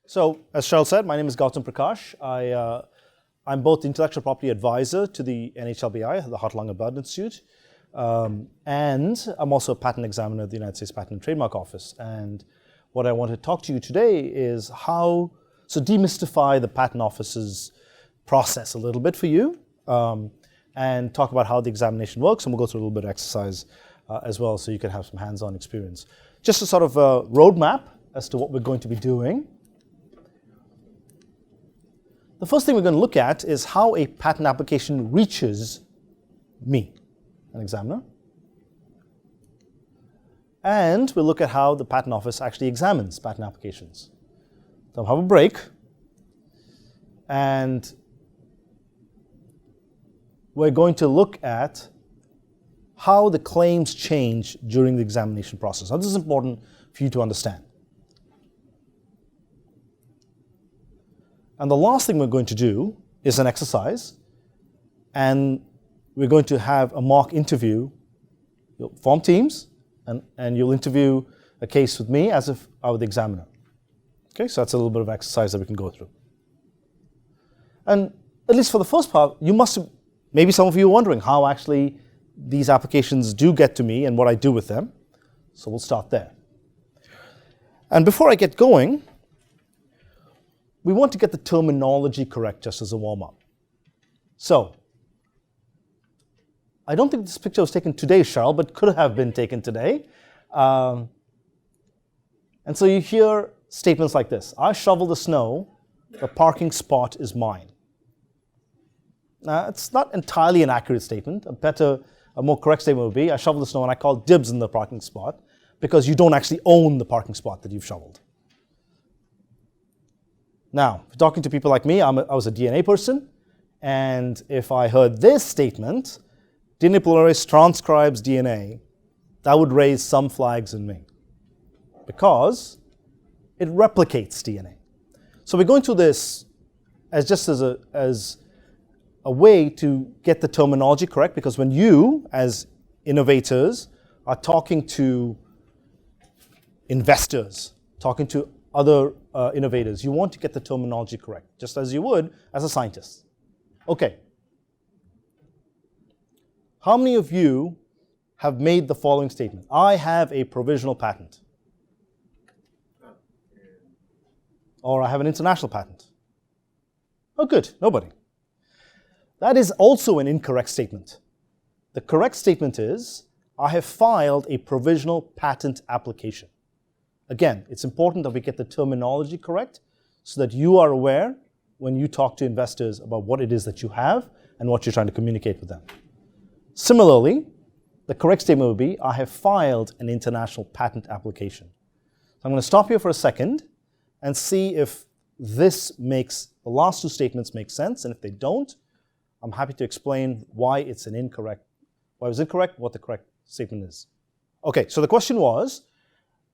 So, as Cheryl said, my name is Gautam Prakash. I'm both the intellectual property advisor to the NHLBI, the Hartlung and Bird Institute, and I'm also a patent examiner at the United States Patent and Trademark Office. And what I want to talk to you today is demystify the Patent Office's process a little bit for you, and talk about how the examination works, and we'll go through a little bit of exercise as well, so you can have some hands-on experience. Just a sort of a roadmap as to what we're going to be doing. The first thing we're going to look at is how a patent application reaches me, an examiner. And we'll look at how the Patent Office actually examines patent applications. So I'll have a break. And we're going to look at how the claims change during the examination process. Now, this is important for you to understand. And the last thing we're going to do is an exercise, and we're going to have a mock interview. You'll form teams, and you'll interview a case with me as if I were the examiner. Okay, so that's a little bit of exercise that we can go through. And at least for the first part, maybe some of you are wondering how actually these applications do get to me and what I do with them. So we'll start there. And before I get going, we want to get the terminology correct just as a warm-up. So, I don't think this picture was taken today, Cheryl, but could have been taken today. And so you hear statements like this: I shovel the snow, the parking spot is mine. Now, it's not entirely an accurate statement. A more correct statement would be, I shovel the snow and I call dibs in the parking spot, because you don't actually own the parking spot that you've shoveled. Now, if you're talking to people like me, I was a DNA person, and if I heard this statement, DNA polymerase transcribes DNA, that would raise some flags in me, because it replicates DNA. So we're going through this as a way to get the terminology correct, because when you, as innovators, are talking to investors, talking to other innovators, you want to get the terminology correct, just as you would as a scientist. Okay. How many of you have made the following statement? I have a provisional patent. Or I have an international patent. Oh, good. Nobody. That is also an incorrect statement. The correct statement is, I have filed a provisional patent application. Again, it's important that we get the terminology correct so that you are aware when you talk to investors about what it is that you have and what you're trying to communicate with them. Similarly, the correct statement would be, I have filed an international patent application. So I'm going to stop here for a second and see if the last two statements make sense, and if they don't, I'm happy to explain why it was incorrect, what the correct statement is. Okay, so the question was,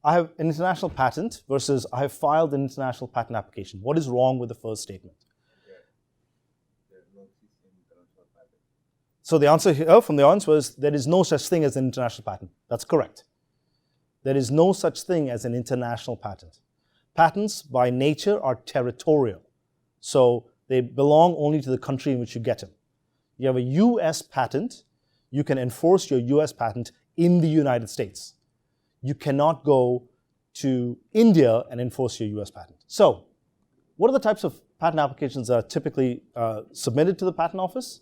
I have an international patent versus I have filed an international patent application. What is wrong with the first statement? There's no international patent. So the answer here from the audience was, there is no such thing as an international patent. That's correct. There is no such thing as an international patent. Patents, by nature, are territorial. So they belong only to the country in which you get them. You have a US patent, you can enforce your US patent in the United States. You cannot go to India and enforce your US patent. So, what are the types of patent applications that are typically submitted to the Patent Office?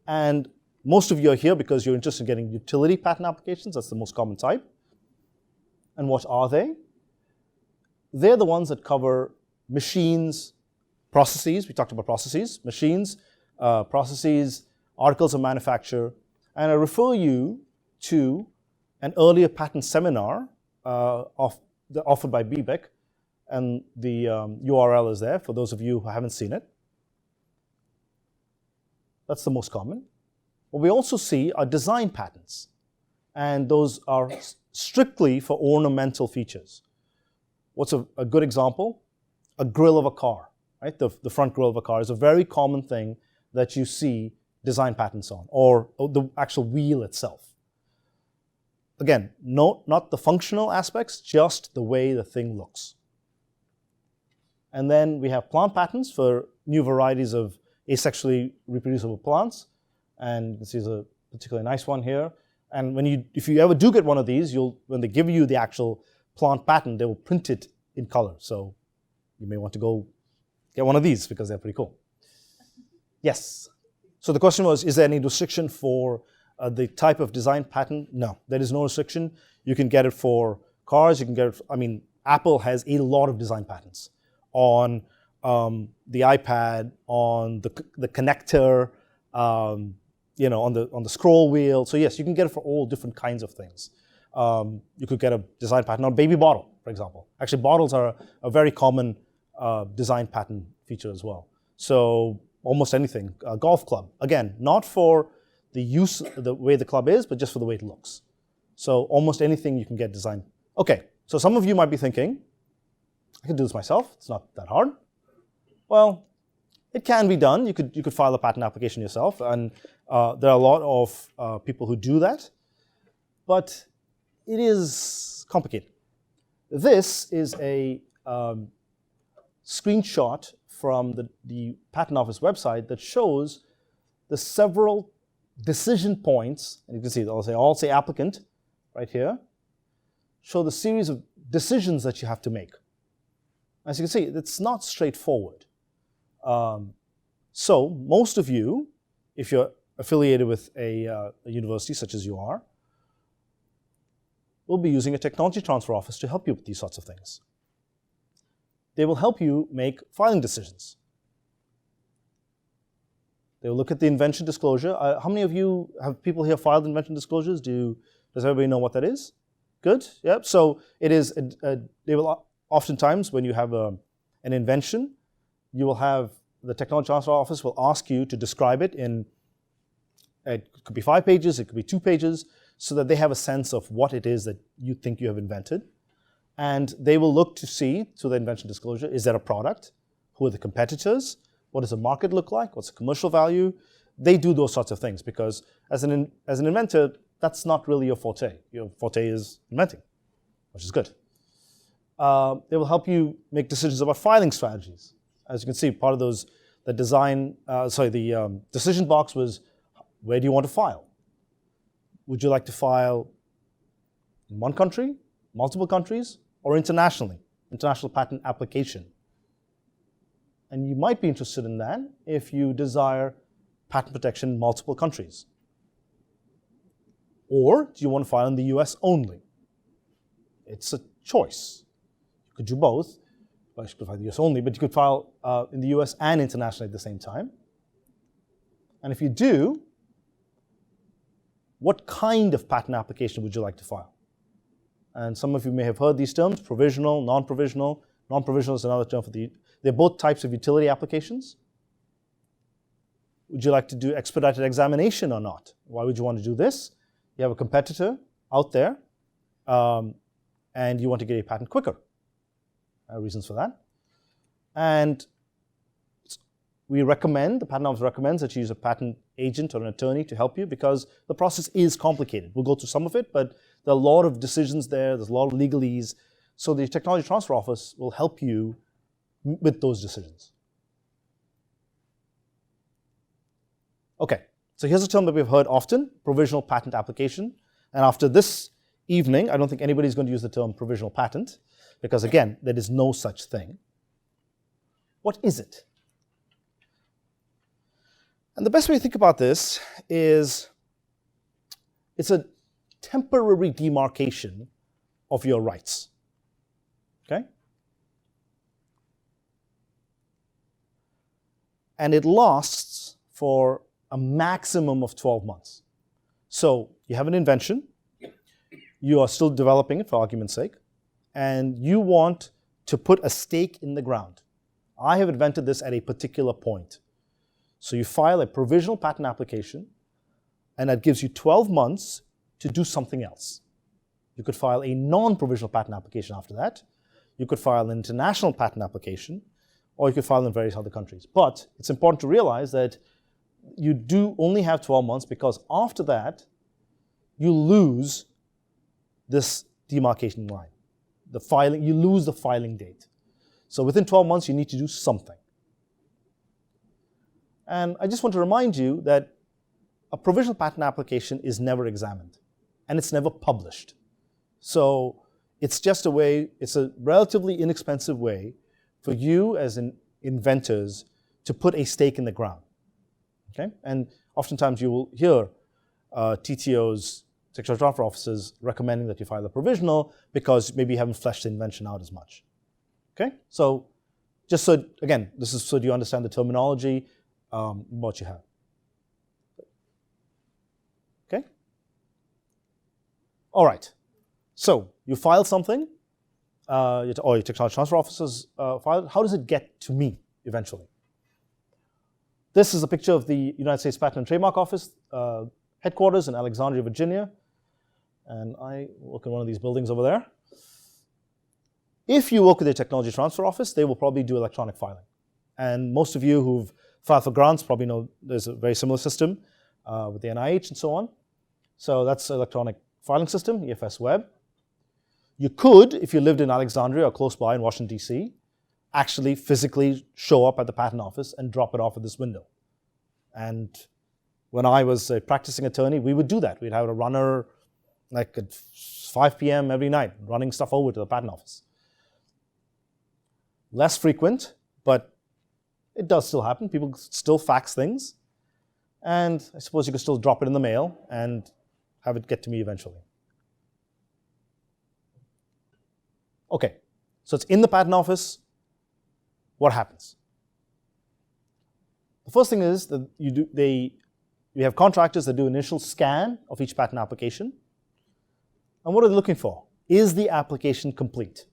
And most of you are here because you're interested in getting utility patent applications. That's the most common type. And what are they? They're the ones that cover machines, processes. We talked about processes, machines, processes, articles of manufacture. And I refer you to an earlier patent seminar offered by B-BIC, and the URL is there for those of you who haven't seen it. That's the most common. What we also see are design patents, and those are strictly for ornamental features. What's a good example? A grille of a car, right? The front grille of a car is a very common thing that you see design patents on, or the actual wheel itself. Again, not the functional aspects, just the way the thing looks. And then we have plant patents for new varieties of asexually reproducible plants. And you can see there's a particularly nice one here. And if you ever do get one of these, when they give you the actual plant patent, they will print it in color. So you may want to go get one of these because they're pretty cool. Yes. So the question was, is there any restriction for the type of design patent? No, there is no restriction. You can get it for cars. You can get it. Apple has a lot of design patents on the iPad, on the connector, on the scroll wheel. So yes, you can get it for all different kinds of things. You could get a design patent on a baby bottle, for example. Actually, bottles are a very common design patent feature as well. So almost anything. A golf club, again, not for the way the club is, but just for the way it looks. So almost anything you can get designed. Okay, so some of you might be thinking, I can do this myself. It's not that hard. Well, it can be done. You could file a patent application yourself, and there are a lot of people who do that, but it is complicated. This is a screenshot from the Patent Office website that shows the several decision points, and you can see I'll say applicant right here, show the series of decisions that you have to make. As you can see, it's not straightforward. So most of you, if you're affiliated with a university such as you are, will be using a technology transfer office to help you with these sorts of things. They will help you make filing decisions. They will look at the invention disclosure. How many of you have people here filed invention disclosures? Does everybody know what that is? Good. Yep. So it is. They will oftentimes, when you have an invention, you will have the technology transfer office will ask you to describe it in. It could be 5 pages. It could be 2 pages, so that they have a sense of what it is that you think you have invented. And they will look to see, through the invention disclosure, is there a product? Who are the competitors? What does the market look like? What's the commercial value? They do those sorts of things because as an inventor, that's not really your forte. Your forte is inventing, which is good. They will help you make decisions about filing strategies. As you can see, part of those, the decision box was, where do you want to file? Would you like to file in one country, multiple countries, or internationally? International patent application. And you might be interested in that if you desire patent protection in multiple countries. Or do you want to file in the US only? It's a choice. You could do both. Well, you could file in the US only, but you could file in the US and internationally at the same time. And if you do, what kind of patent application would you like to file? And some of you may have heard these terms, provisional, non-provisional. Non-provisional is another term for they're both types of utility applications. Would you like to do expedited examination or not? Why would you want to do this? You have a competitor out there, and you want to get a patent quicker. Reasons for that. And the Patent Office recommends that you use a patent agent or an attorney to help you because the process is complicated. We'll go through some of it, but there are a lot of decisions there. There's a lot of legalese. So the Technology Transfer Office will help you with those decisions. Okay, so here's a term that we've heard often, provisional patent application. And after this evening, I don't think anybody's going to use the term provisional patent because, again, there is no such thing. What is it? And the best way to think about this is it's a temporary demarcation of your rights. Okay? And it lasts for a maximum of 12 months. So you have an invention, you are still developing it for argument's sake, and you want to put a stake in the ground. I have invented this at a particular point. So you file a provisional patent application, and that gives you 12 months to do something else. You could file a non-provisional patent application after that. You could file an international patent application, or you could file in various other countries. But it's important to realize that you do only have 12 months because after that, you lose this demarcation line. You lose the filing date. So within 12 months, you need to do something. And I just want to remind you that a provisional patent application is never examined, and it's never published. So it's just a way, it's a relatively inexpensive way for you as inventors to put a stake in the ground. Okay? And oftentimes you will hear TTOs, technology transfer officers, recommending that you file a provisional because maybe you haven't fleshed the invention out as much. Okay? So just so, again, this is so you understand the terminology, what you have. Okay? All right. So you file something, or your technology transfer officers file it. How does it get to me eventually? This is a picture of the United States Patent and Trademark Office headquarters in Alexandria, Virginia. And I work in one of these buildings over there. If you work with the Technology Transfer Office, they will probably do electronic filing. And most of you who've filed for grants probably know there's a very similar system with the NIH and so on. So that's electronic filing system, EFS Web. You could, if you lived in Alexandria or close by in Washington, D.C., actually physically show up at the patent office and drop it off at this window. And when I was a practicing attorney, we would do that. We'd have a runner like at 5 p.m. every night, running stuff over to the patent office. Less frequent, but it does still happen. People still fax things. And I suppose you could still drop it in the mail and have it get to me eventually. Okay, so it's in the patent office. What happens? The first thing is that we have contractors that do initial scan of each patent application. And what are they looking for? Is the application complete?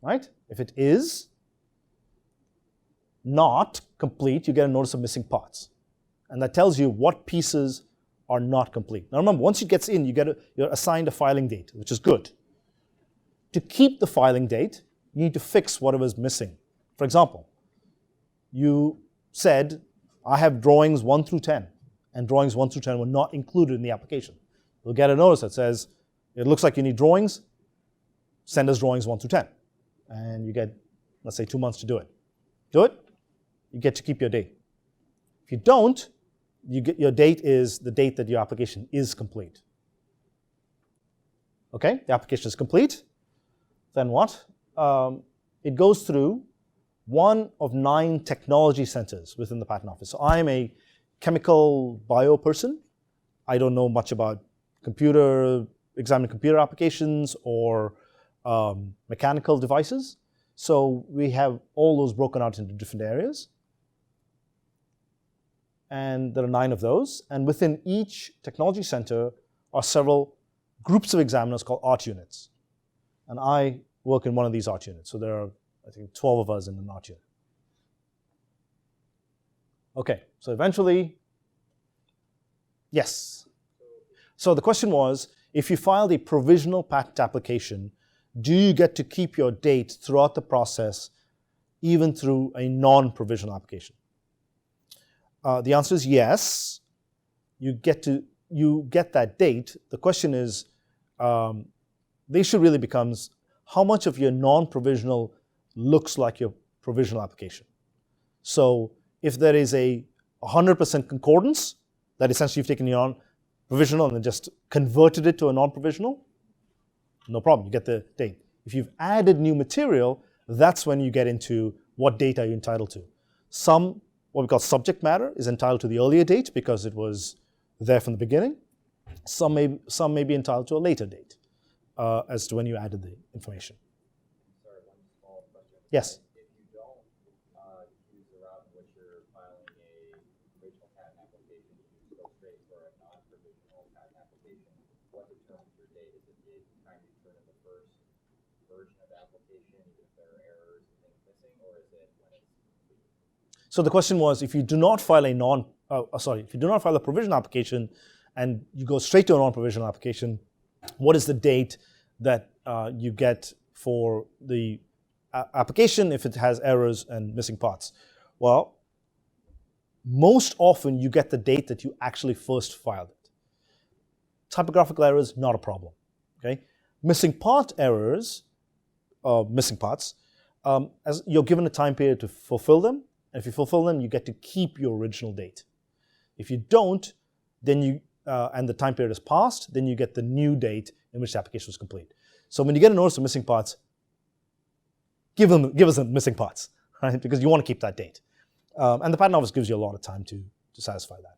Right? If it is not complete, you get a notice of missing parts. And that tells you what pieces are not complete. Now remember, once it gets in, you're assigned a filing date, which is good. To keep the filing date, you need to fix whatever's missing. For example, you said, I have drawings 1 through 10, and drawings 1 through 10 were not included in the application. You'll get a notice that says, it looks like you need drawings, send us drawings 1 through 10. And you get, let's say, 2 months to do it. Do it, you get to keep your date. If you don't, your date is the date that your application is complete. Okay, the application is complete. Then what? It goes through one of 9 technology centers within the patent office. So I'm a chemical bio person. I don't know much about examining computer applications or mechanical devices. So we have all those broken out into different areas. And there are 9 of those. And within each technology center are several groups of examiners called art units. And I work in one of these art units. So there are, I think, 12 of us in an art unit. Okay, so eventually, yes. So the question was, if you filed a provisional patent application, do you get to keep your date throughout the process, even through a non-provisional application? The answer is yes. You get that date. The question is, the issue really becomes, how much of your non-provisional looks like your provisional application? So if there is a 100% concordance, that essentially you've taken your non-provisional and then just converted it to a non-provisional, no problem, you get the date. If you've added new material, that's when you get into what date are you entitled to. Some, what we call subject matter, is entitled to the earlier date because it was there from the beginning. Some may be entitled to a later date as to when you added the information. Sorry, one small question. Yes? If you don't use the route in which you're filing a provisional patent application, you go straight for a non-provisional patent application, what determines your date? Is it the time you turn in the first version of the application, even if there are errors and things missing, or is it when it's complete? So the question was, if you do not file if you do not file a provisional application and you go straight to a non-provisional application, what is the date that you get for the application if it has errors and missing parts? Well, most often you get the date that you actually first filed it. Typographical errors, not a problem. Okay? Missing part errors, missing parts, as you're given a time period to fulfill them. And if you fulfill them, you get to keep your original date. If you don't, then you, and the time period is passed, then you get the new date in which the application was complete. So when you get a notice of missing parts, give us the missing parts, right? Because you want to keep that date. And the patent office gives you a lot of time to satisfy that.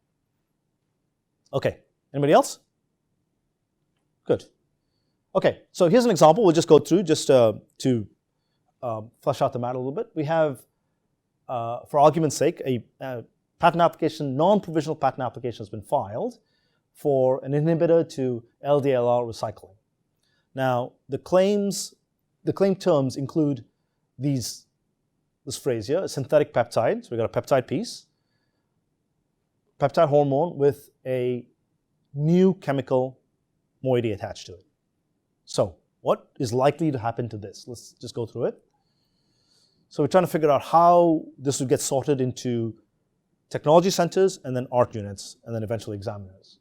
Okay, anybody else? Good. Okay, so here's an example. We'll just go through just to flesh out the matter a little bit. We have, for argument's sake, a patent application, non-provisional patent application has been filed for an inhibitor to LDLR recycling. Now, the claim terms include this phrase here, a synthetic peptide. So we've got a peptide piece, peptide hormone with a new chemical moiety attached to it. So what is likely to happen to this? Let's just go through it. So we're trying to figure out how this would get sorted into technology centers and then art units and then eventually examiners.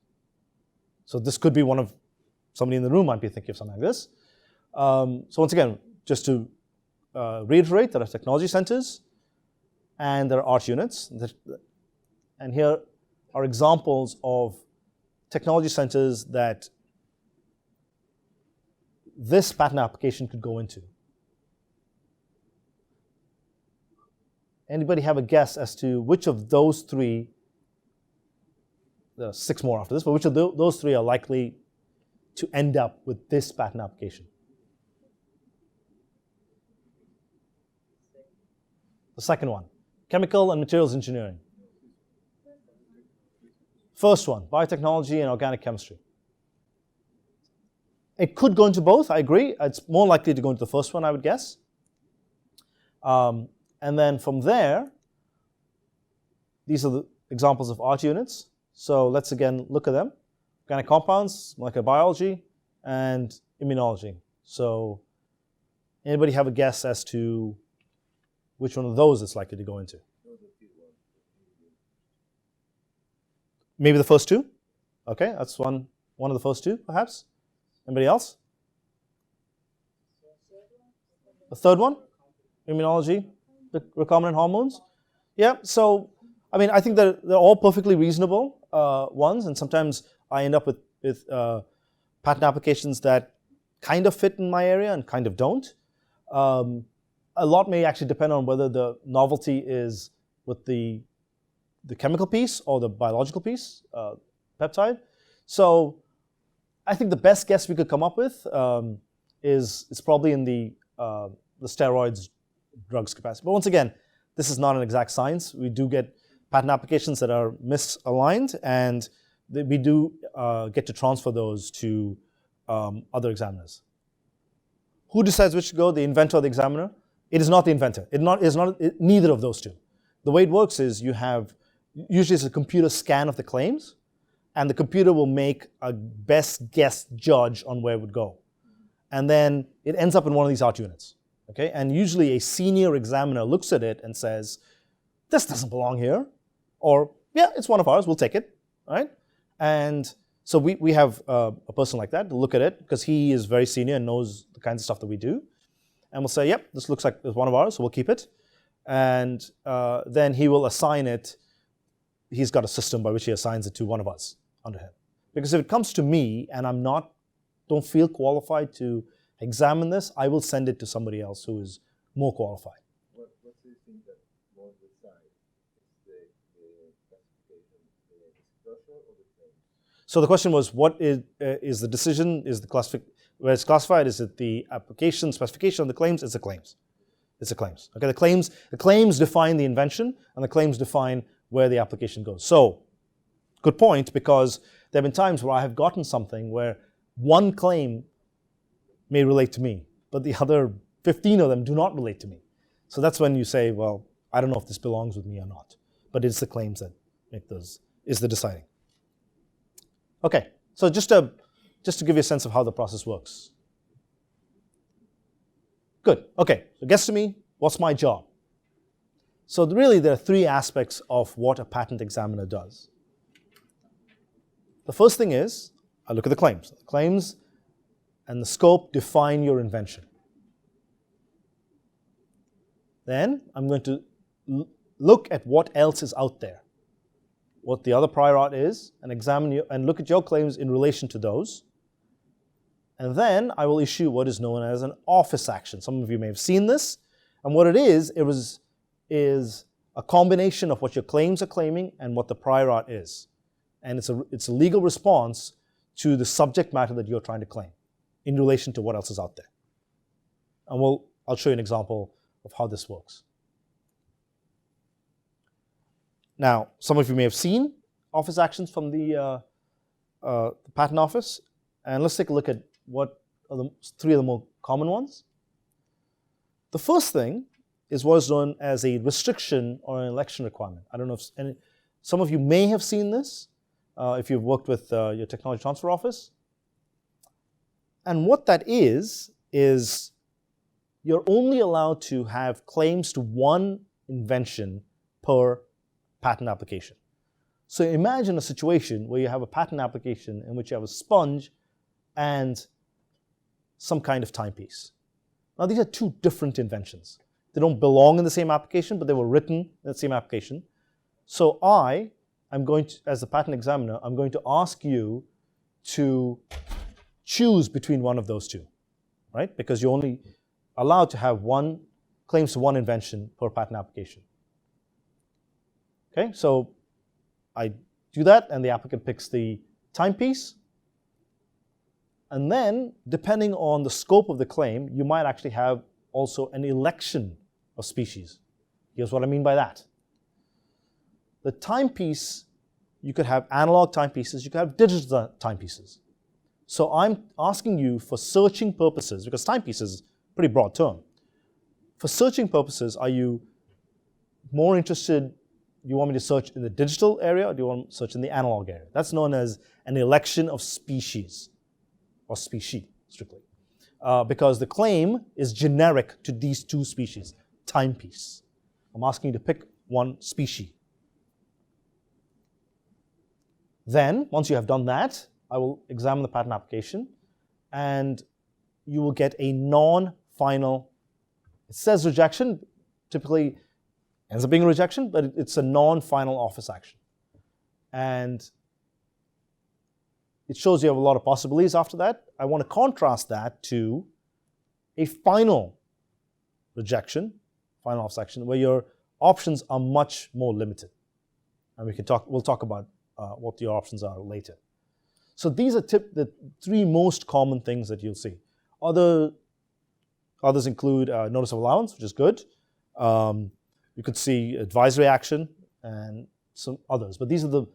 So this could be somebody in the room might be thinking of something like this. So once again, just to reiterate, there are technology centers and there are art units. And here are examples of technology centers that this patent application could go into. Anybody have a guess as to which of those three, there are 6 more after this, but which of those 3 are likely to end up with this patent application? The second one, chemical and materials engineering. First one, biotechnology and organic chemistry. It could go into both, I agree. It's more likely to go into the first one, I would guess. And then from there, these are the examples of art units. So let's again look at them. Organic compounds, molecular biology, and immunology. So anybody have a guess as to which one of those it's likely to go into? Maybe the first 2? Okay, that's one of the first 2, perhaps. Anybody else? The third one? Immunology, the recombinant hormones? Yeah, so, I mean, I think they're all perfectly reasonable ones, and sometimes I end up with patent applications that kind of fit in my area and kind of don't. A lot may actually depend on whether the novelty is with the chemical piece or the biological piece, peptide. So I think the best guess we could come up with is probably in the steroids drugs capacity. But once again, this is not an exact science. We do get patent applications that are misaligned, and we do get to transfer those to other examiners. Who decides which to go, the inventor or the examiner? It is not the inventor. Neither of those 2. The way it works is usually it's a computer scan of the claims, and the computer will make a best guess judge on where it would go. And then it ends up in one of these art units. Okay? And usually a senior examiner looks at it and says, this doesn't belong here. Or, yeah, it's one of ours, we'll take it. Right? And so we have a person like that to look at it because he is very senior and knows the kinds of stuff that we do. And we'll say, yep, this looks like it's one of ours, so we'll keep it. And then he will assign it. He's got a system by which he assigns it to one of us under him. Because if it comes to me and don't feel qualified to examine this, I will send it to somebody else who is more qualified. What do you think that more decide? Is the classification the disclosure or the claim? So the question was, what is the decision? Is the where it's classified? Is it the application specification of the claims? It's the claims. It's the claims. Okay, the claims define the invention, and the claims define where the application goes. So, good point, because there have been times where I have gotten something where one claim may relate to me, but the other 15 of them do not relate to me. So that's when you say, well, I don't know if this belongs with me or not. But it's the claims that make those, is the deciding. Okay, so just to give you a sense of how the process works. Good, okay, so guess to me, what's my job? So really there are 3 aspects of what a patent examiner does. The first thing is, I look at the claims. The claims and the scope define your invention. Then I'm going to look at what else is out there, what the other prior art is, and examine you and look at your claims in relation to those. And then I will issue what is known as an office action. Some of you may have seen this. And what it is a combination of what your claims are claiming and what the prior art is. And it's a legal response to the subject matter that you're trying to claim in relation to what else is out there. And I'll show you an example of how this works. Now, some of you may have seen office actions from the Patent Office. And let's take a look at what are the three of the more common ones. The first thing is what is known as a restriction or an election requirement. I don't know if some of you may have seen this if you've worked with your technology transfer office. And what that is you're only allowed to have claims to one invention per patent application. So imagine a situation where you have a patent application in which you have a sponge and some kind of timepiece. Now these are two different inventions. They don't belong in the same application, but they were written in the same application. So I'm going to, as the patent examiner, I'm going to ask you to choose between one of those two, right? Because you're only allowed to have claims to one invention per patent application. Okay, so I do that, and the applicant picks the timepiece. And then, depending on the scope of the claim, you might actually have also an election of species. Here's what I mean by that. The timepiece, you could have analog timepieces, you could have digital timepieces. So I'm asking you for searching purposes, because timepiece is a pretty broad term. For searching purposes, are you more interested, do you want me to search in the digital area, or do you want to search in the analog area? That's known as an election of species, or specie, strictly. Because the claim is generic to these two species, timepiece. I'm asking you to pick one species. Then, once you have done that, I will examine the patent application, and you will get a non-final, it says rejection, typically ends up being a rejection, but it's a non-final office action. And it shows you have a lot of possibilities after that. I want to contrast that to a final rejection, final office action, where your options are much more limited. And we'll talk about what your options are later. So these are the three most common things that you'll see. Others include notice of allowance, which is good. You could see advisory action and some others. But these are the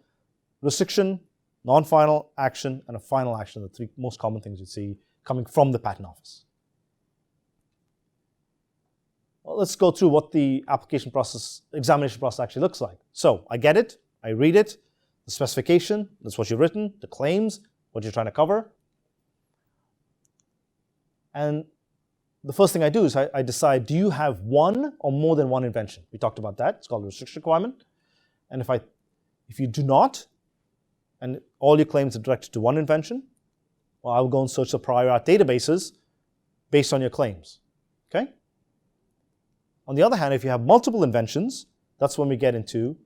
restriction, non-final action, and a final action, the three most common things you'd see coming from the Patent Office. Well, let's go through what the examination process actually looks like. So I get it, I read it, the specification, that's what you've written, the claims, what you're trying to cover. And the first thing I do is I decide, do you have one or more than one invention? We talked about that. It's called a restriction requirement. And if you do not, and all your claims are directed to one invention, well, I will go and search the prior art databases based on your claims. Okay? On the other hand, if you have multiple inventions, that's when we get into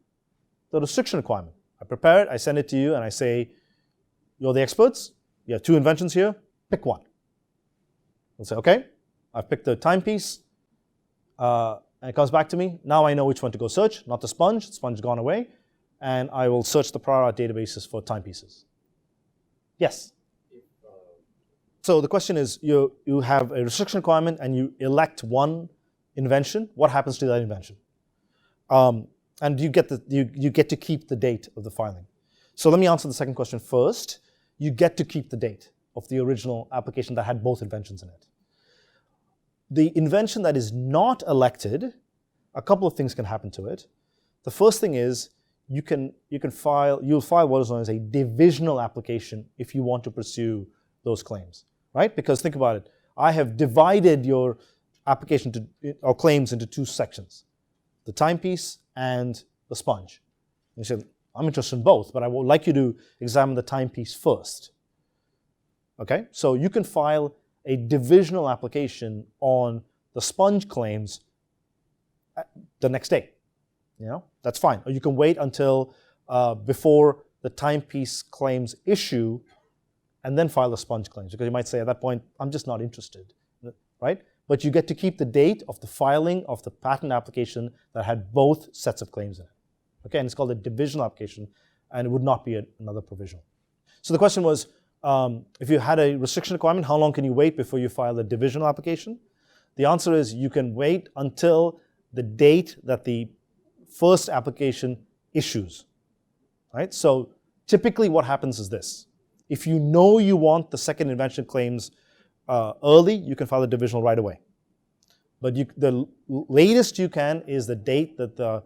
the restriction requirement. I prepare it, I send it to you, and I say, you're the experts, you have two inventions here, pick one. I'll say, okay, I've picked the timepiece, and it comes back to me. Now I know which one to go search, not the sponge has gone away, and I will search the prior art databases for timepieces. Yes? So the question is, you have a restriction requirement and you elect one invention. What happens to that invention? And you get to keep the date of the filing. So let me answer the second question first. You get to keep the date of the original application that had both inventions in it. The invention that is not elected, a couple of things can happen to it. The first thing is you'll file what is known as a divisional application if you want to pursue those claims, right? Because think about it. I have divided your application or claims into two sections, the timepiece and the sponge. You say, I'm interested in both, but I would like you to examine the timepiece first. Okay, so you can file a divisional application on the sponge claims the next day. That's fine. Or you can wait until before the timepiece claims issue and then file the sponge claims, because you might say at that point, I'm just not interested, right? But you get to keep the date of the filing of the patent application that had both sets of claims in it. Okay, and it's called a divisional application, and it would not be another provisional. So the question was, if you had a restriction requirement, how long can you wait before you file a divisional application? The answer is you can wait until the date that the first application issues, right? So typically what happens is this. If you know you want the second invention claims early, you can file a divisional right away. But the latest you can is the date that the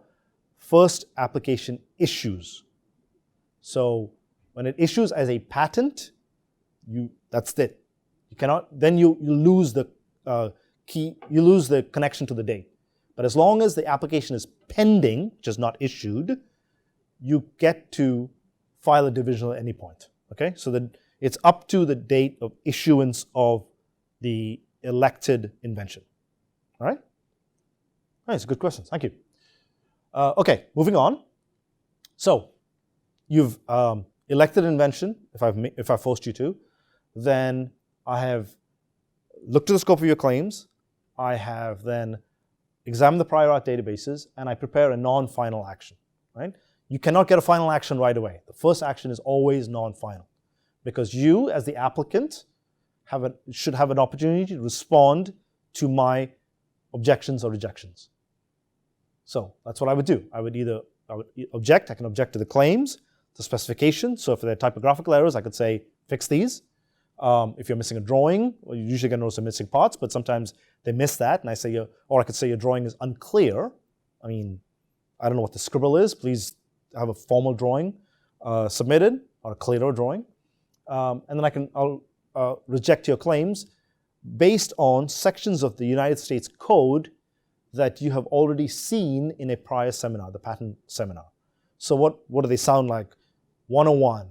first application issues. So when it issues as a patent, that's it. You cannot, then you lose the you lose the connection to the date. But as long as the application is pending, which is not issued, you get to file a divisional at any point. Okay, so then it's up to the date of issuance of the elected invention. All right? Nice, good questions. Thank you. Okay, moving on. So you've elected an invention, if I've forced you to, then I have looked at the scope of your claims. I have then examined the prior art databases, and I prepare a non-final action. Right? You cannot get a final action right away. The first action is always non-final, because you, as the applicant, should have an opportunity to respond to my objections or rejections. So that's what I would do. I would object. I can object to the claims, the specification. So if there are typographical errors, I could say, fix these. If you're missing a drawing, well, you're usually going to notice some missing parts, but sometimes they miss that, and I could say your drawing is unclear. I mean, I don't know what the scribble is. Please have a formal drawing submitted, or a clearer drawing. And then I'll reject your claims based on sections of the United States Code that you have already seen in a prior seminar, the patent seminar. So what do they sound like? 101,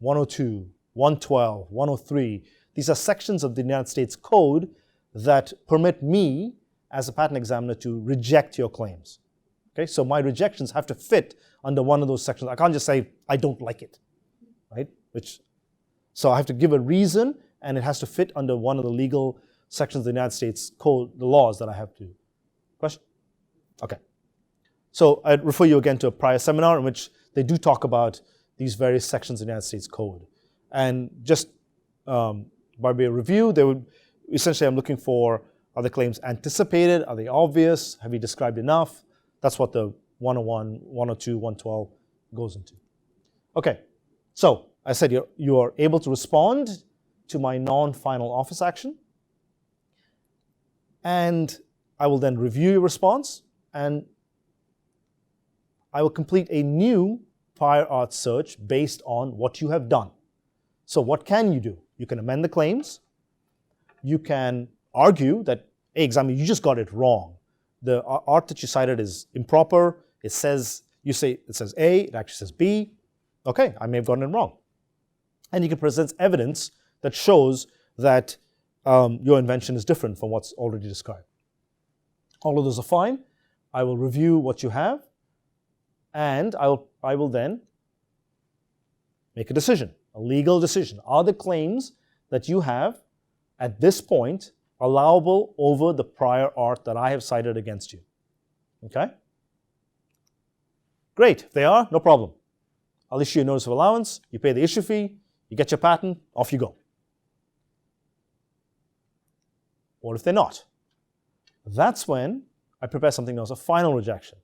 102, 112, 103. These are sections of the United States Code that permit me, as a patent examiner, to reject your claims. Okay, so my rejections have to fit under one of those sections. I can't just say, I don't like it, right? So I have to give a reason, and it has to fit under one of the legal sections of the United States Code, the laws that I have to. Question? Okay. So I'd refer you again to a prior seminar in which they do talk about these various sections of the United States Code. And just by way of review, essentially I'm looking for, are the claims anticipated? Are they obvious? Have you described enough? That's what the 101, 102, 112 goes into. Okay, so I said you are able to respond to my non-final office action, and I will then review your response, and I will complete a new prior art search based on what you have done. So what can you do? You can amend the claims. You can argue that, hey, examiner, you just got it wrong. The art that you cited is improper. It says A, it actually says B. Okay, I may have gotten it wrong. And you can present evidence that shows that your invention is different from what's already described. All of those are fine. I will review what you have, and I will then make a decision, a legal decision. Are the claims that you have at this point allowable over the prior art that I have cited against you? Okay? Great. If they are, no problem. I'll issue a notice of allowance, you pay the issue fee, you get your patent, off you go. What if they're not? That's when I prepare something known as a final rejection.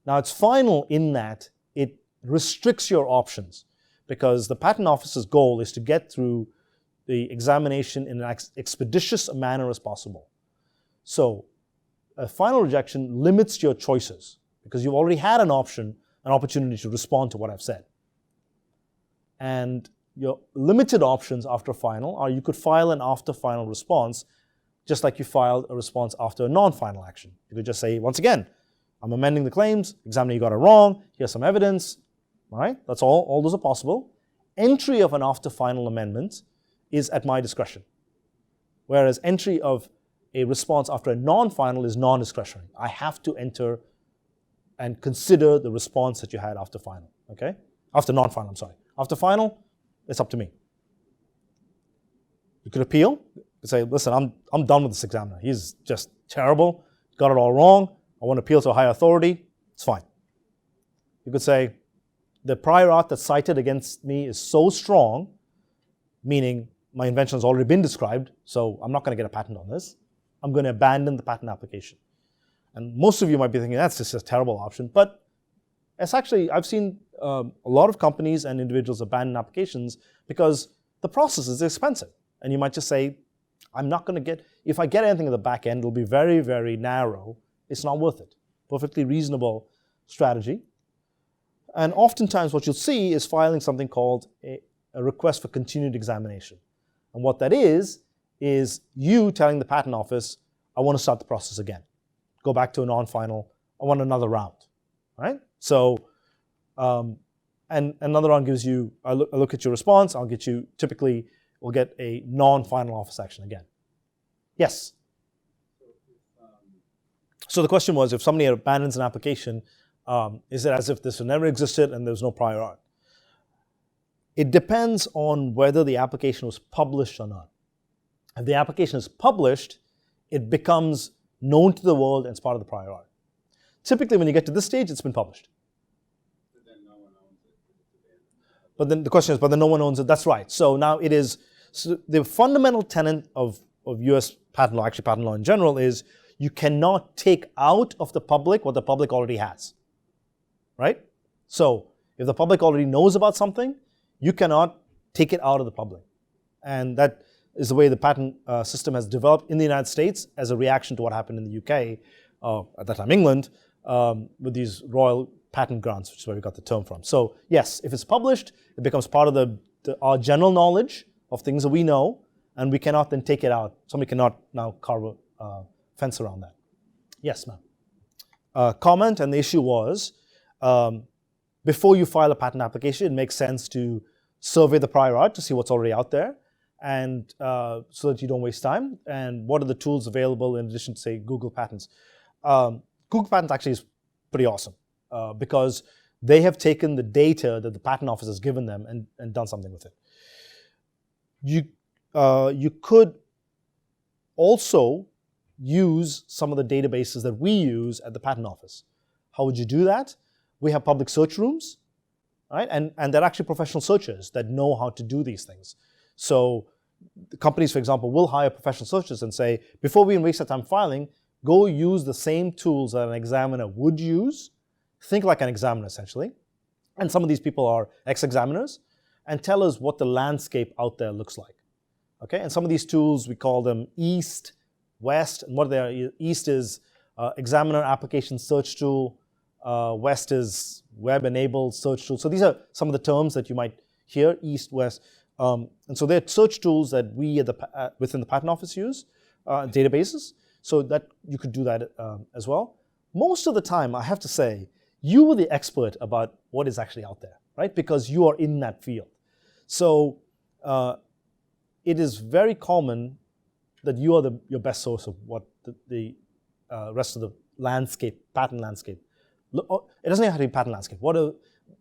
Now it's final in that it restricts your options, because the patent office's goal is to get through the examination in an expeditious manner as possible. So a final rejection limits your choices, because you've already had an opportunity to respond to what I've said. And your limited options after final are you could file an after final response, just like you filed a response after a non-final action. You could just say, once again, I'm amending the claims, examiner, you got it wrong, here's some evidence. All right, that's all those are possible. Entry of an after final amendment is at my discretion. Whereas entry of a response after a non-final is non-discretionary. I have to enter and consider the response that you had after final, okay? After non-final, I'm sorry. After final, it's up to me. You could appeal. You could say, listen, I'm done with this examiner. He's just terrible, got it all wrong. I want to appeal to a higher authority. It's fine. You could say, the prior art that's cited against me is so strong, meaning my invention has already been described, so I'm not going to get a patent on this. I'm going to abandon the patent application. And most of you might be thinking, that's just a terrible option. But it's actually, I've seen a lot of companies and individuals abandon applications because the process is expensive. And you might just say, I'm not going to get, if I get anything in the back end, it'll be very, very narrow. It's not worth it. Perfectly reasonable strategy. And oftentimes what you'll see is filing something called a request for continued examination. And what that is you telling the patent office, I want to start the process again. Go back to a non-final, I want another round, right? So, and another round gives you, I look at your response, I'll get you, typically, we'll get a non-final office action again. Yes? So the question was, if somebody abandons an application, is it as if this never existed and there's no prior art? It depends on whether the application was published or not. If the application is published, it becomes known to the world and it's part of the prior art. Typically, when you get to this stage, it's been published. But then no one owns it. But then the question is, but then no one owns it. That's right. So now it is, so the fundamental tenet of US patent law, actually patent law in general, is you cannot take out of the public what the public already has, right? So if the public already knows about something, you cannot take it out of the public. And that is the way the patent system has developed in the United States as a reaction to what happened in the UK, at that time England, with these royal patent grants, which is where we got the term from. So yes, if it's published, it becomes part of our general knowledge of things that we know, and we cannot then take it out. Somebody cannot now carve a fence around that. Yes, ma'am. Comment, and the issue was, before you file a patent application, it makes sense to survey the prior art to see what's already out there, and so that you don't waste time. And what are the tools available in addition to, say, Google Patents? Google Patents actually is pretty awesome because they have taken the data that the patent office has given them and done something with it. You could also use some of the databases that we use at the patent office. How would you do that? We have public search rooms, right? And they're actually professional searchers that know how to do these things. So the companies, for example, will hire professional searchers and say, before we waste our time filing, go use the same tools that an examiner would use. Think like an examiner, essentially. And some of these people are ex-examiners, and tell us what the landscape out there looks like. Okay, and some of these tools, we call them East, West, and what they are, East is Examiner Application Search Tool, West is Web-Enabled Search Tool. So these are some of the terms that you might hear, East, West. And so they're search tools that we within the patent office use, databases, so that you could do that as well. Most of the time, I have to say, you are the expert about what is actually out there, right? Because you are in that field. So it is very common that you are your best source of what the rest of the landscape, patent landscape. It doesn't have to be patent landscape. What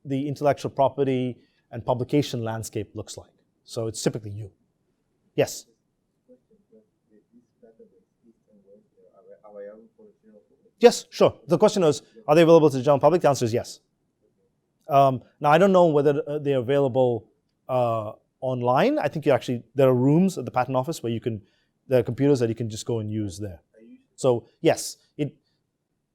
the intellectual property and publication landscape looks like. So it's typically you. Yes? Yes, sure. The question is, are they available to the general public? The answer is yes. Now, I don't know whether they're available online. I think there are rooms at the patent office where there are computers that you can just go and use there. So yes,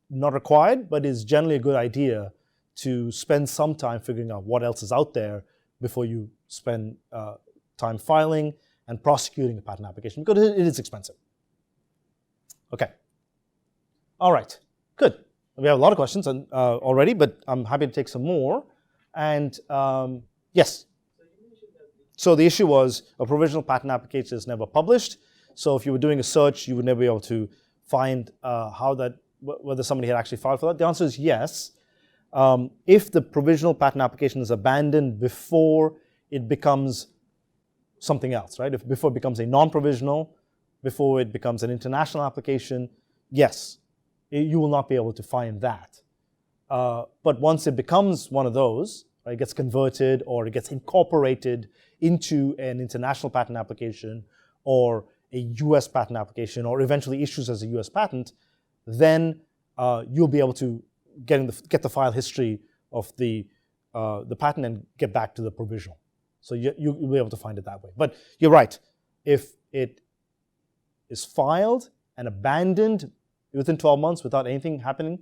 not required, but it's generally a good idea to spend some time figuring out what else is out there before you spend time filing and prosecuting a patent application, because it is expensive. Okay. All right, good. We have a lot of questions already, but I'm happy to take some more. And yes. So the issue was a provisional patent application is never published. So if you were doing a search, you would never be able to find whether somebody had actually filed for that. The answer is yes. If the provisional patent application is abandoned before it becomes something else, right? Before it becomes a non-provisional, before it becomes an international application, yes, you will not be able to find that. But once it becomes one of those, right, it gets converted or it gets incorporated into an international patent application or a US patent application, or eventually issues as a US patent, then you'll be able to get the file history of the patent and get back to the provisional. So you'll be able to find it that way. But you're right. If it is filed and abandoned within 12 months without anything happening,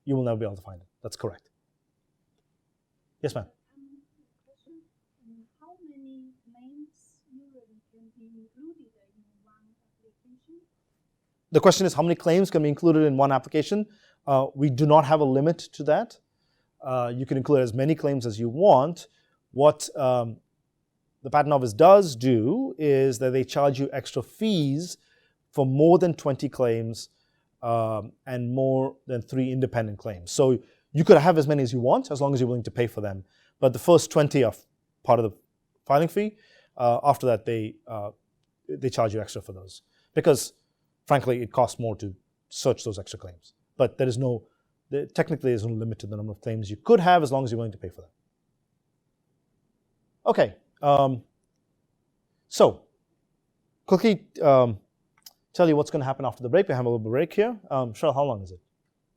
you will never be able to find it. That's correct. Yes, ma'am. Question. How many claims usually can be included in one application? The question is, how many claims can be included in one application? We do not have a limit to that. You can include as many claims as you want. What the Patent Office does do is that they charge you extra fees for more than 20 claims and more than 3 independent claims. So you could have as many as you want, as long as you're willing to pay for them. But the first 20 are part of the filing fee. After that, they charge you extra for those. Because, frankly, it costs more to search those extra claims. But technically, there's no limit to the number of claims you could have, as long as you're willing to pay for them. Okay. So, quickly tell you what's going to happen after the break. We have a little break here. Cheryl, how long is it?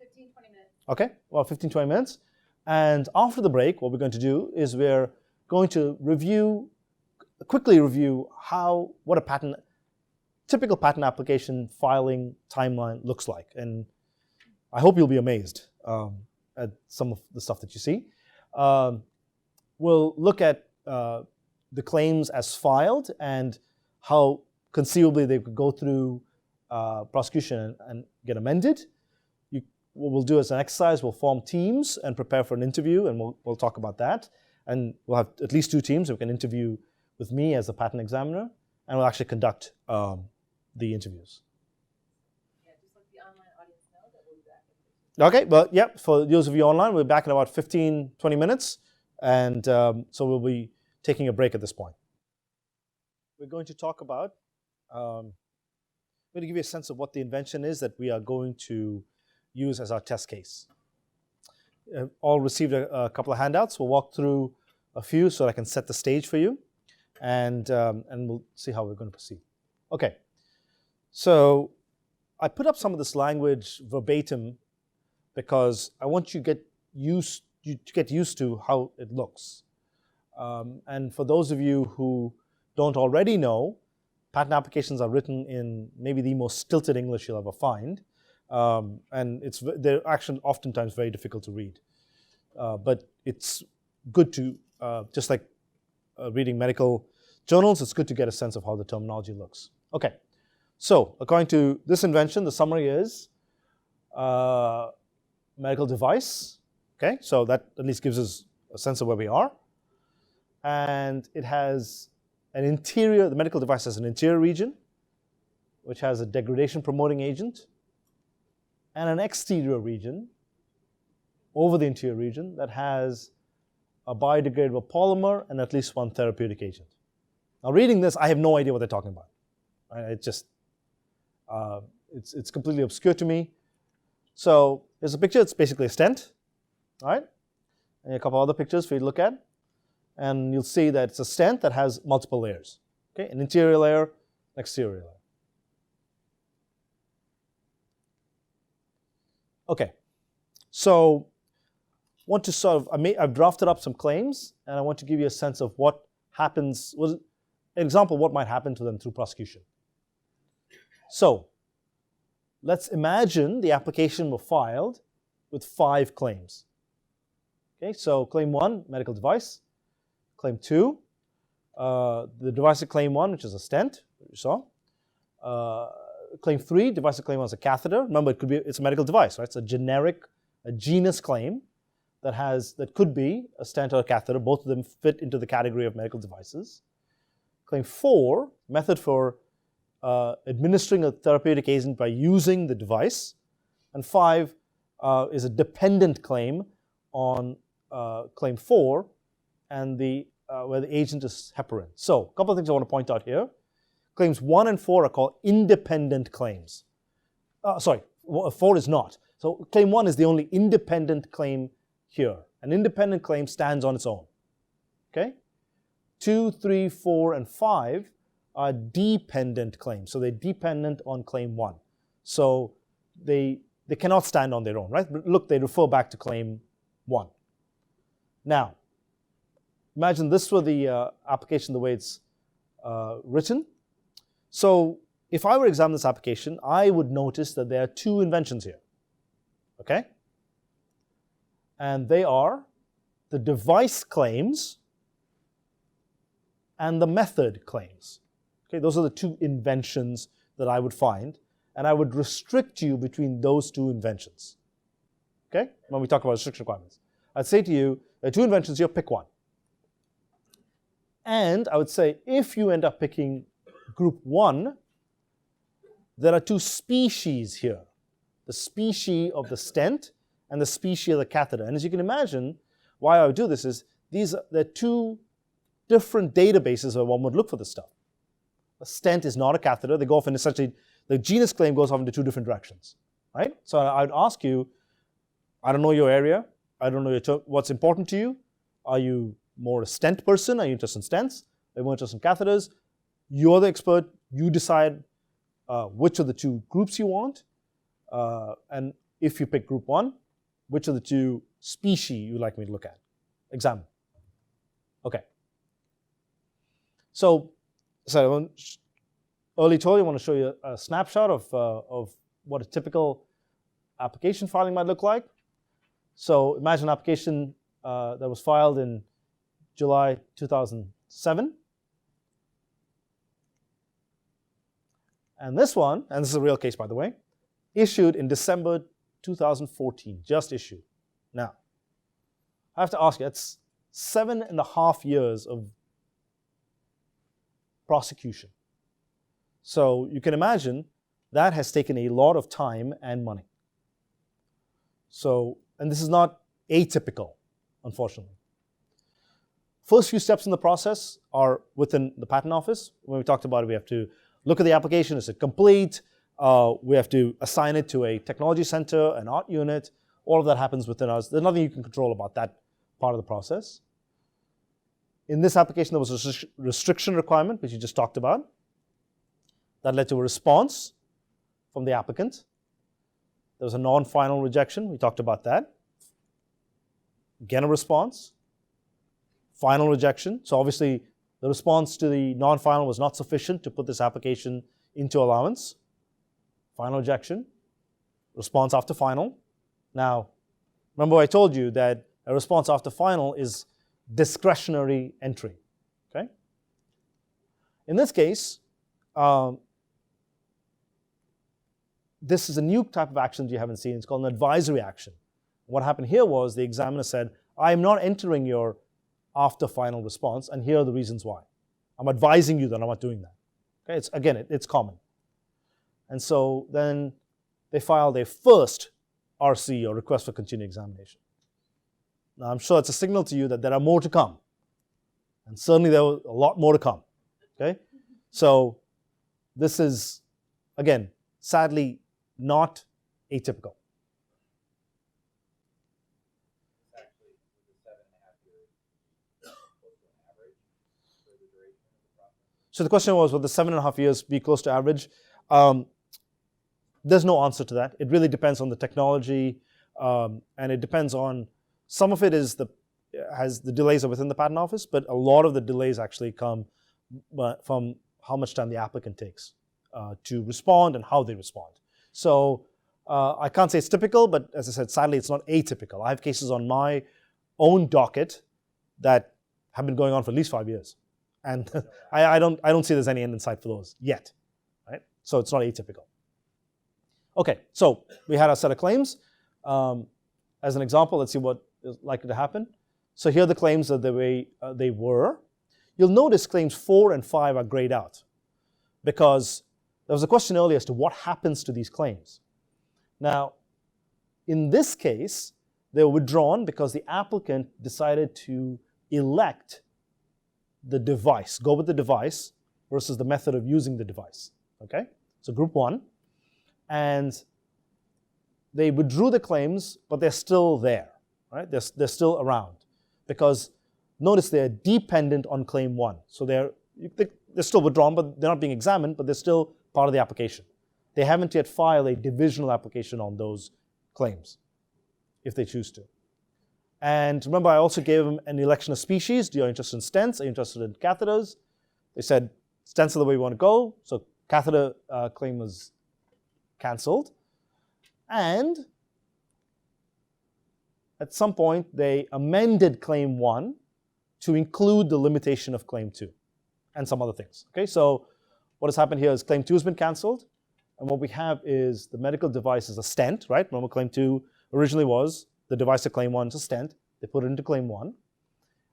15, 20 minutes. Okay, well, 15, 20 minutes. And after the break, what we're going to do is we're going to quickly review what a typical patent application filing timeline looks like. And I hope you'll be amazed at some of the stuff that you see. We'll look at the claims as filed and how conceivably they could go through prosecution and get amended. What we'll do as an exercise, we'll form teams and prepare for an interview, and we'll talk about that. And we'll have at least 2 teams who can interview with me as the patent examiner, and we'll actually conduct the interviews. Yeah, just let the online audience know that we'll be back. Okay, well, yeah, for those of you online, we'll be back in about 15, 20 minutes. And so we'll be taking a break at this point. We're going to talk about, I'm going to give you a sense of what the invention is that we are going to use as our test case. All received a couple of handouts. We'll walk through a few so that I can set the stage for you, and we'll see how we're going to proceed. Okay, so I put up some of this language verbatim because I want you to get used to how it looks. And for those of you who don't already know, patent applications are written in maybe the most stilted English you'll ever find. And they're actually oftentimes very difficult to read. But it's good to, just like reading medical journals, it's good to get a sense of how the terminology looks. Okay, so according to this invention, the summary is medical device. Okay, so that at least gives us a sense of where we are. And it has an interior, the medical device has an interior region, which has a degradation promoting agent, and an exterior region over the interior region that has a biodegradable polymer and at least 1 therapeutic agent. Now, reading this, I have no idea what they're talking about. It's completely obscure to me. So here's a picture. It's basically a stent, all right? And a couple other pictures for you to look at. And you'll see that it's a stent that has multiple layers. Okay, an interior layer, an exterior layer. Okay, so want to sort of, I've drafted up some claims, and I want to give you a sense of what happens, an example of what might happen to them through prosecution. So let's imagine the application were filed with 5 claims. Okay, so claim 1, medical device. Claim 2, the device of claim 1, which is a stent, that you saw. Claim 3, device of claim 1 is a catheter. Remember, it's a medical device, right? It's a genus claim that could be a stent or a catheter. Both of them fit into the category of medical devices. Claim 4, method for administering a therapeutic agent by using the device. And 5 is a dependent claim on claim 4, and where the agent is heparin. So a couple of things I want to point out here. Claims 1 and 4 are called independent claims. Sorry, 4 is not. So claim 1 is the only independent claim here. An independent claim stands on its own. Okay? 2, 3, 4, and 5 are dependent claims. So they're dependent on claim 1. So they cannot stand on their own, right? But look, they refer back to claim 1. Now, imagine this were the application the way it's written. So if I were to examine this application, I would notice that there are 2 inventions here. Okay? And they are the device claims and the method claims. Okay, those are the 2 inventions that I would find, and I would restrict you between those 2 inventions. Okay, when we talk about restriction requirements, I'd say to you, there are 2 inventions here, pick one. And I would say, if you end up picking group 1, there are 2 species here, the species of the stent and the species of the catheter. And as you can imagine, why I would do this is there are 2 different databases where one would look for this stuff. A stent is not a catheter. They go off in essentially, the genus claim goes off into 2 different directions, right? So I would ask you, I don't know your area. I don't know what's important to you. Are you more a stent person? Are you interested in stents? Are you more interested in catheters? You're the expert. You decide which of the 2 groups you want. And if you pick group 1, which of the 2 species you'd like me to look at, examine. Okay. So early told you, I want to show you a snapshot of what a typical application filing might look like. So imagine an application that was filed in July 2007. And this one, and this is a real case by the way, issued in December 2014, just issued. Now, I have to ask you, that's 7.5 years of prosecution. So you can imagine that has taken a lot of time and money. So, and this is not atypical, unfortunately. First few steps in the process are within the patent office. When we talked about it, we have to look at the application, is it complete? We have to assign it to a technology center, an art unit. All of that happens within us. There's nothing you can control about that part of the process. In this application, there was a restriction requirement, which you just talked about. That led to a response from the applicant. There was a non-final rejection. We talked about that. Again, a response. Final rejection. So obviously, the response to the non-final was not sufficient to put this application into allowance. Final rejection. Response after final. Now, remember I told you that a response after final is discretionary entry. Okay? In this case, this is a new type of action you haven't seen. It's called an advisory action. What happened here was the examiner said, I am not entering your after final response, and here are the reasons why. I'm advising you that I'm not doing that. Okay? It's common. And so then they filed their first RC, or request for continued examination. Now I'm sure it's a signal to you that there are more to come. And certainly there were a lot more to come. Okay? So this is, again, sadly not atypical. Actually, the 7.5 years close to an average for the duration of the process? So the question was, will the 7.5 years be close to average? There's no answer to that. It really depends on the technology, and it depends on, some of it has the delays are within the patent office, but a lot of the delays actually come from how much time the applicant takes to respond and how they respond. So I can't say it's typical, but as I said, sadly, it's not atypical. I have cases on my own docket that have been going on for at least 5 years, and I don't see there's any end in sight for those yet, right? So it's not atypical. Okay, so we had our set of claims. As an example, let's see what is likely to happen. So here are the claims that the way they were. You'll notice claims 4 and 5 are grayed out because there was a question earlier as to what happens to these claims. Now, in this case, they were withdrawn because the applicant decided to elect the device, go with the device, versus the method of using the device. Okay? So group 1. And they withdrew the claims, but they're still there. Right? They're still around. Because notice they're dependent on claim 1. So they're still withdrawn, but they're not being examined, but they're still part of the application. They haven't yet filed a divisional application on those claims, if they choose to. And remember, I also gave them an election of species. Do you interested in stents? Are you interested in catheters? They said stents are the way we want to go. So catheter claim was cancelled. And at some point, they amended claim 1 to include the limitation of claim 2 and some other things. Okay, so what has happened here is claim 2 has been cancelled. And what we have is the medical device is a stent, right? Remember, claim 2 originally was the device of claim 1 is a stent. They put it into claim 1.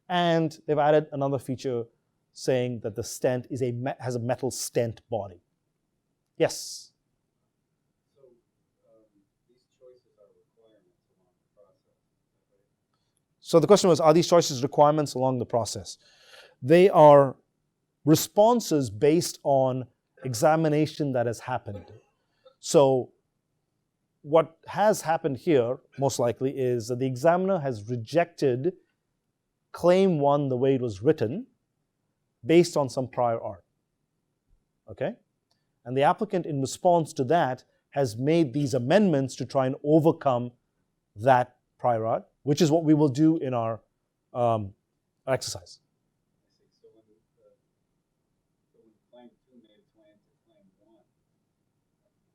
And they've added another feature saying that the stent has a metal stent body. Yes? So these choices are requirements along the process, right? So the question was, are these choices requirements along the process? They are responses based on examination that has happened. So what has happened here, most likely, is that the examiner has rejected claim 1 the way it was written based on some prior art. Okay? And the applicant, in response to that, has made these amendments to try and overcome that prior art, which is what we will do in our exercise. I see. So when claim 2 made its way into claim 1,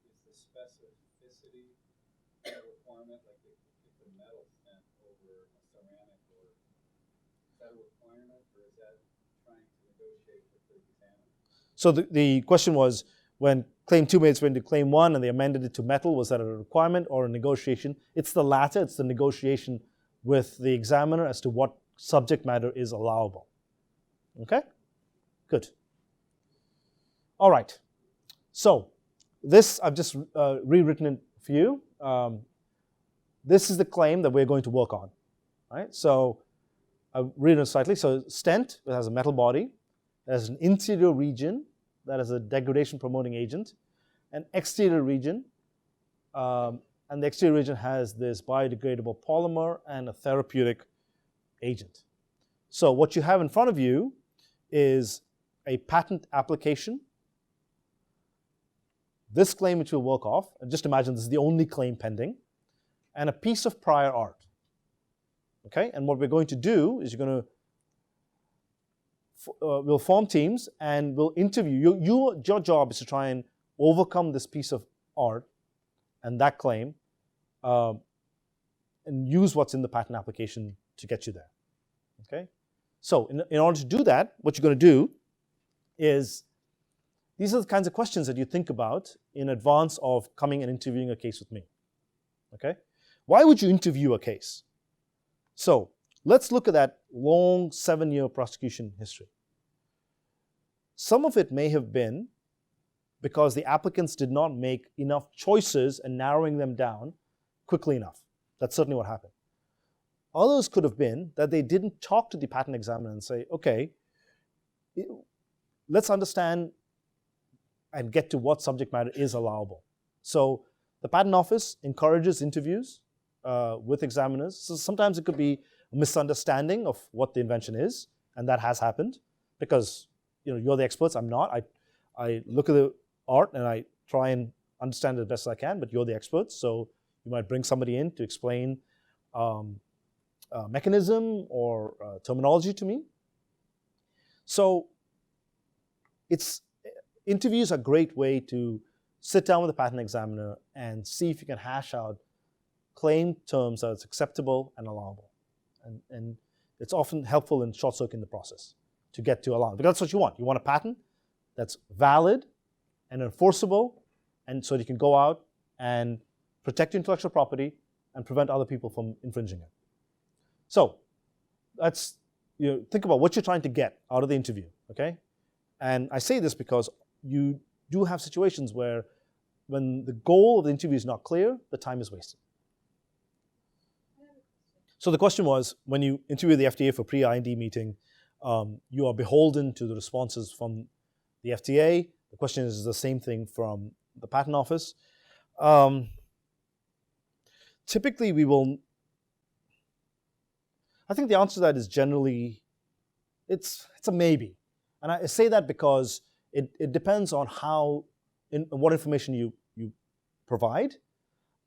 is the specificity a requirement, like they picked a metal stent over a ceramic, or is that a requirement, or is that trying to negotiate with the examiner? So the question was, when claim 2 made its way into claim 1 and they amended it to metal, was that a requirement or a negotiation? It's the latter. It's the negotiation with the examiner as to what subject matter is allowable. Okay? Good. All right. So this, I've just rewritten it for you. This is the claim that we're going to work on. Right? So I'll read it slightly. So stent, it has a metal body. It has an interior region that is a degradation promoting agent, an exterior region, and the exterior region has this biodegradable polymer and a therapeutic agent. So what you have in front of you is a patent application, this claim which we'll work off, and just imagine this is the only claim pending, and a piece of prior art. Okay, and what we're going to do is we'll form teams and we'll interview. Your job is to try and overcome this piece of art and that claim and use what's in the patent application to get you there. Okay? So in order to do that, what you're going to do is, these are the kinds of questions that you think about in advance of coming and interviewing a case with me. Okay? Why would you interview a case? So let's look at that long 7-year prosecution history. Some of it may have been because the applicants did not make enough choices and narrowing them down quickly enough. That's certainly what happened. Others could have been that they didn't talk to the patent examiner and say, okay, let's understand and get to what subject matter is allowable. So the patent office encourages interviews with examiners. So sometimes it could be a misunderstanding of what the invention is, and that has happened because you're the experts, I'm not. I look at the art and I try and understand it as best as I can, but you're the experts, so you might bring somebody in to explain mechanism or terminology to me. So interviews are a great way to sit down with the patent examiner and see if you can hash out claim terms that is acceptable and allowable. And it's often helpful in short-circuiting the process to get to allowable. Because that's what you want. You want a patent that's valid and enforceable, and so you can go out and protect your intellectual property and prevent other people from infringing it. So let's think about what you're trying to get out of the interview, okay? And I say this because you do have situations where when the goal of the interview is not clear, the time is wasted. So the question was, when you interview the FDA for pre-IND meeting, you are beholden to the responses from the FTA. The question is the same thing from the Patent Office. Typically, I think the answer to that is generally, it's a maybe. And I say that because it depends on what information you provide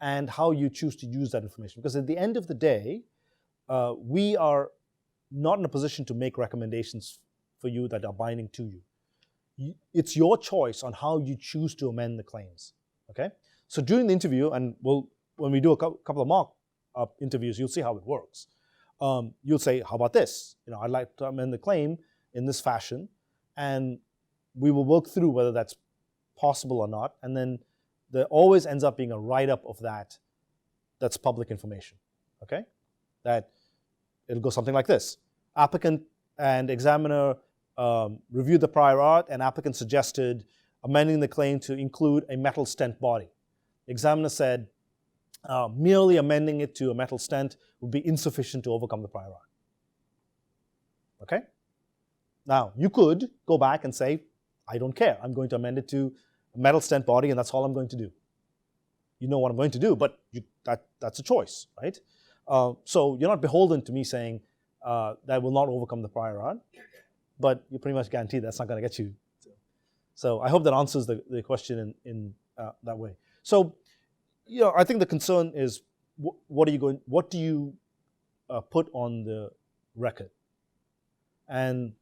and how you choose to use that information. Because at the end of the day, we are not in a position to make recommendations for you that are binding to you. It's your choice on how you choose to amend the claims. Okay? So during the interview, and when we do a couple of mock interviews, you'll see how it works. You'll say, how about this? I'd like to amend the claim in this fashion, and we will work through whether that's possible or not, and then there always ends up being a write-up of that's public information, okay? That it'll go something like this. Applicant and examiner reviewed the prior art, and applicant suggested amending the claim to include a metal stent body. The examiner said, merely amending it to a metal stent would be insufficient to overcome the prior art. Okay? Now, you could go back and say, I don't care. I'm going to amend it to a metal stent body, and that's all I'm going to do. You know what I'm going to do, but that's a choice, right? So you're not beholden to me saying that will not overcome the prior art, but you pretty much guarantee that's not going to get you. So I hope that answers the question in that way. So, I think the concern is what do you put on the record? And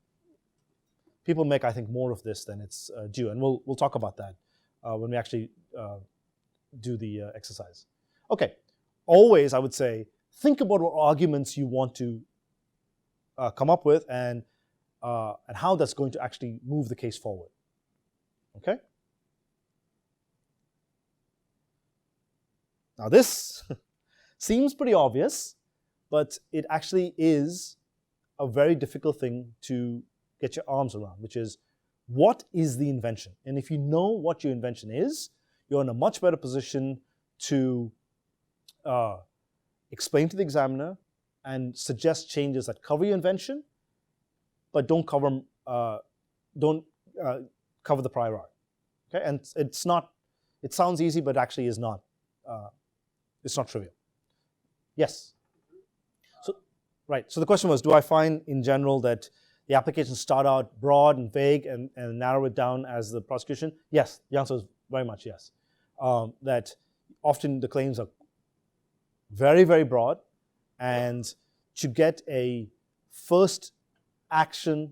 people make, I think, more of this than it's due, and we'll talk about that when we actually do the exercise. Okay, always I would say think about what arguments you want to come up with and how that's going to actually move the case forward. Okay. Now this seems pretty obvious, but it actually is a very difficult thing to get your arms around, which is, what is the invention? And if you know what your invention is, you're in a much better position to explain to the examiner and suggest changes that cover your invention, but don't cover the prior art. Okay, and it's not. It sounds easy, but actually is not. It's not trivial. Yes. So, right. So the question was, do I find in general that the applications start out broad and vague and narrow it down as the prosecution? Yes. The answer is very much yes. That often the claims are very, very broad, and to get a first action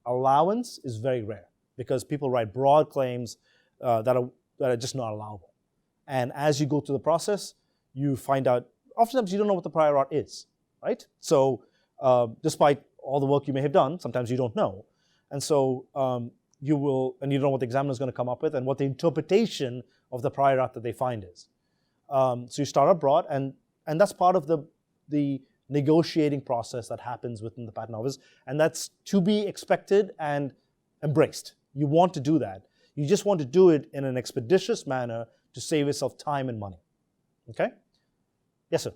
allowance is very rare because people write broad claims that are just not allowable. And as you go through the process, you find out, oftentimes you don't know what the prior art is, right? So despite all the work you may have done, sometimes you don't know. And so you don't know what the examiner is going to come up with and what the interpretation of the prior art that they find is. So you start out broad, and that's part of the negotiating process that happens within the Patent Office, and that's to be expected and embraced. You want to do that. You just want to do it in an expeditious manner to save yourself time and money. Okay? Yes, sir.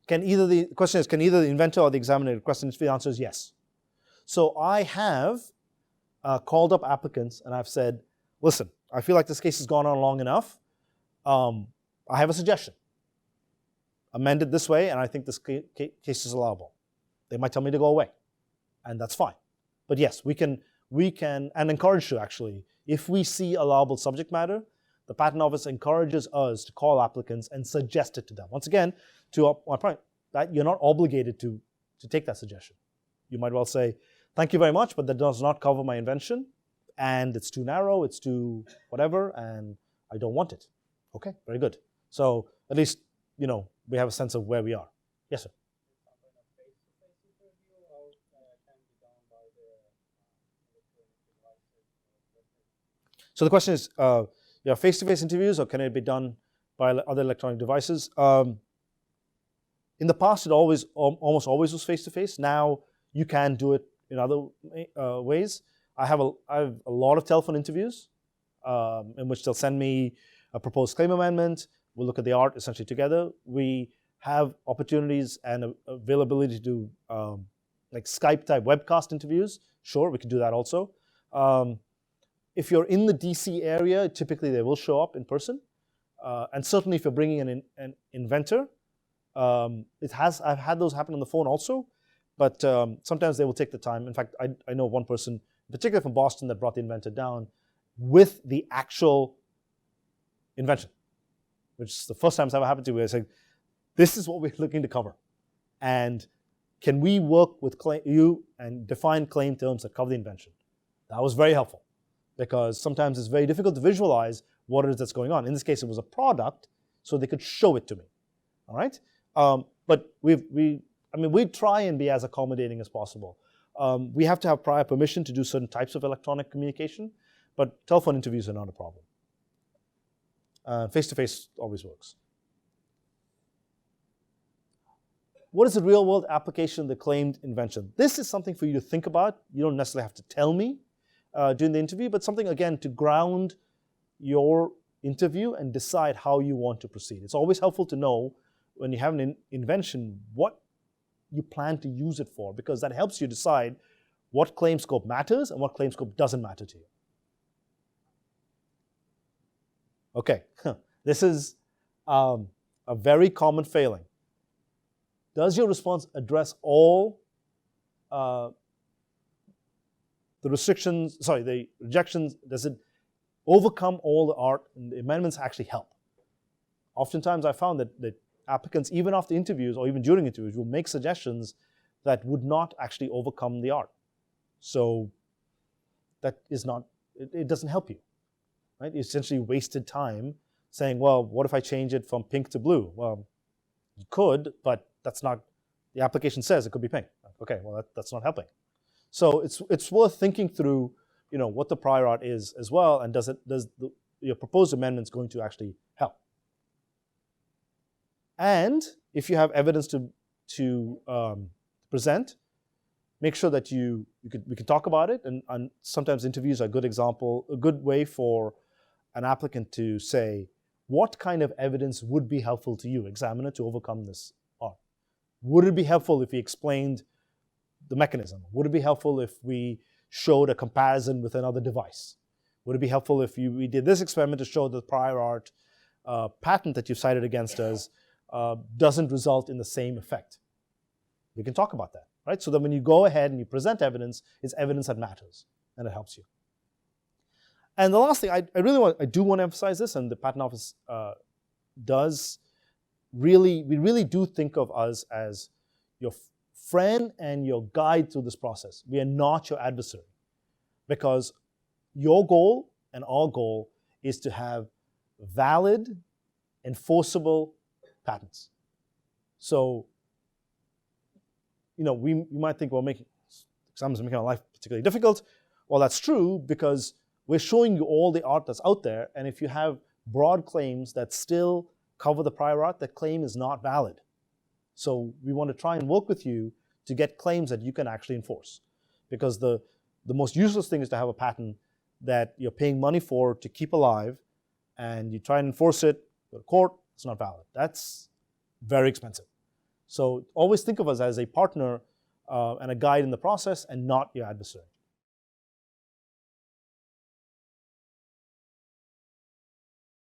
The question is, can either the inventor or the examiner request an interview? The answer is yes. So I have called up applicants and I've said, listen, I feel like this case has gone on long enough. I have a suggestion. Amend it this way, and I think this case is allowable. They might tell me to go away, and that's fine. But yes, we can, and encourage to actually, if we see allowable subject matter, the Patent Office encourages us to call applicants and suggest it to them. Once again, to my point, that you're not obligated to take that suggestion. You might well say, thank you very much, but that does not cover my invention, and it's too narrow, it's too whatever, and I don't want it. Okay, very good. So at least, we have a sense of where we are. Yes, sir. So the question is, face-to-face interviews, or can it be done by other electronic devices? In the past, it almost always was face-to-face. Now you can do it in other ways. I have a lot of telephone interviews in which they'll send me a proposed claim amendment. We'll look at the art essentially together. We have opportunities and availability to do like Skype type webcast interviews, sure, we can do that also. If you're in the DC area, typically they will show up in person. And certainly if you're bringing an inventor, I've had those happen on the phone also, but sometimes they will take the time. In fact, I know one person, particularly from Boston, that brought the inventor down with the actual invention, which is the first time it's ever happened to me. I said, this is what we're looking to cover. And can we work with you and define claim terms that cover the invention? That was very helpful because sometimes it's very difficult to visualize what it is that's going on. In this case, it was a product, so they could show it to me. All right? But we try and be as accommodating as possible. We have to have prior permission to do certain types of electronic communication, but telephone interviews are not a problem. Face-to-face always works. What is the real-world application of the claimed invention? This is something for you to think about. You don't necessarily have to tell me during the interview, but something, again, to ground your interview and decide how you want to proceed. It's always helpful to know when you have an invention what you plan to use it for, because that helps you decide what claim scope matters and what claim scope doesn't matter to you. Okay, this is a very common failing. Does your response address all the rejections? Does it overcome all the art? And the amendments actually help. Oftentimes I found that applicants, even after interviews or even during interviews, will make suggestions that would not actually overcome the art. So that is not, it doesn't help you, right? You essentially wasted time saying, well, what if I change it from pink to blue? Well, you could, but that's not, the application says it could be pink. Okay, well, that's not helping. So it's worth thinking through, what the prior art is as well, and does your proposed amendments going to actually help? And if you have evidence to present, make sure that we can talk about it. And sometimes interviews are a good way for an applicant to say, what kind of evidence would be helpful to you, examiner, to overcome this art? Would it be helpful if we explained the mechanism? Would it be helpful if we showed a comparison with another device? Would it be helpful if we did this experiment to show the prior art patent that you cited against us doesn't result in the same effect? We can talk about that, right? So that when you go ahead and you present evidence, it's evidence that matters and it helps you. And the last thing, I do want to emphasize this, and the Patent Office we really do think of us as your friend and your guide through this process. We are not your adversary, because your goal and our goal is to have valid, enforceable patents. So, we might think, well, examiners are making our life particularly difficult. Well, that's true, because we're showing you all the art that's out there, and if you have broad claims that still cover the prior art, that claim is not valid. So we want to try and work with you to get claims that you can actually enforce, because the most useless thing is to have a patent that you're paying money for to keep alive, and you try and enforce it, go to court, it's not valid. That's very expensive. So always think of us as a partner and a guide in the process, and not your adversary.